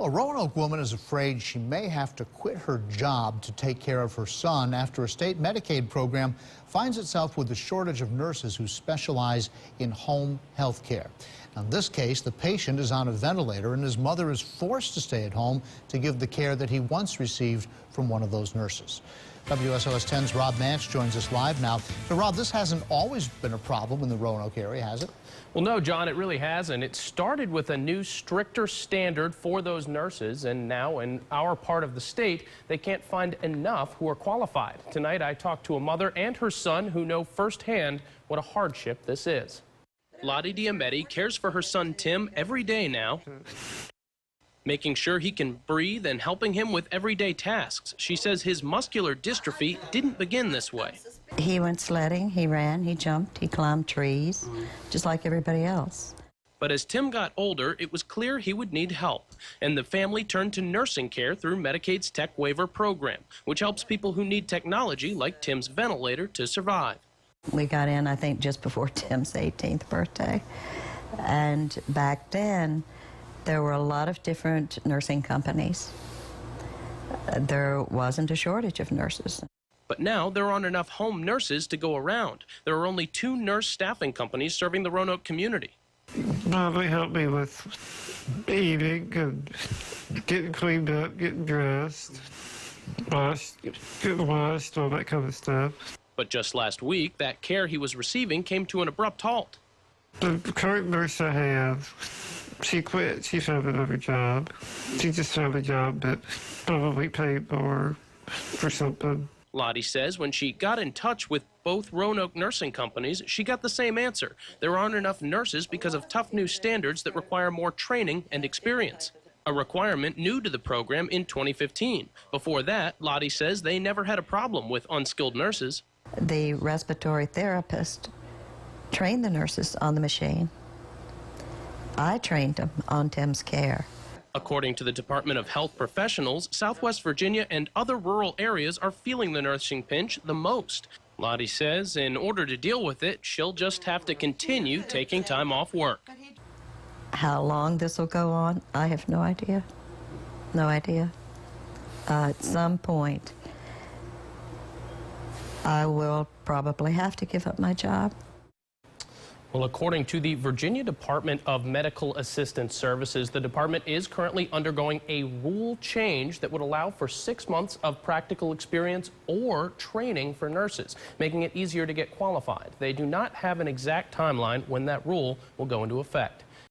A Roanoke woman is afraid she may have to quit her job to take care of her son after a state Medicaid program finds itself with a shortage of nurses who specialize in home health care. Now, in this case, the patient is on a ventilator and his mother is forced to stay at home to give the care that he once received from one of those nurses. WSLS 10's Rob Mance joins us live now. So, Rob, this hasn't always been a problem in the Roanoke area, has it? Well, no, John, it really hasn't. It started with a new, stricter standard for those nurses, and now in our part of the state, they can't find enough who are qualified. Tonight, I talked to a mother and her son who know firsthand what a hardship this is. Lottie Diametti cares for her son Tim every day now, making sure he can breathe and helping him with everyday tasks. She says his muscular dystrophy didn't begin this way. He went sledding, he ran, he jumped, he climbed trees, just like everybody else. But as Tim got older, it was clear he would need help, and the family turned to nursing care through Medicaid's Tech Waiver program, which helps people who need technology like Tim's ventilator to survive. We got in, I think, just before Tim's 18th birthday, and back then, there were a lot of different nursing companies. There wasn't a shortage of nurses. But now there aren't enough home nurses to go around. There are only 2 nurse staffing companies serving the Roanoke community. Mom, they help me with eating and getting cleaned up, getting dressed, getting washed, all that kind of stuff. But just last week, that care he was receiving came to an abrupt halt. The current nurse I have, she quit. She found another job. She just found a job that probably paid more for something. Lottie says when she got in touch with both Roanoke nursing companies, she got the same answer. There aren't enough nurses because of tough new standards that require more training and experience. A requirement new to the program in 2015. Before that, Lottie says they never had a problem with unskilled nurses. The respiratory therapist trained the nurses on the machine. I trained them on Tim's care. According to the Department of Health professionals, Southwest Virginia and other rural areas are feeling the nursing pinch the most. Lottie says in order to deal with it, she'll just have to continue taking time off work. How long this will go on, I have no idea. No idea. At some point, I will probably have to give up my job. Well, according to the Virginia Department of Medical Assistance Services, the department is currently undergoing a rule change that would allow for 6 months of practical experience or training for nurses, making it easier to get qualified. They do not have an exact timeline when that rule will go into effect.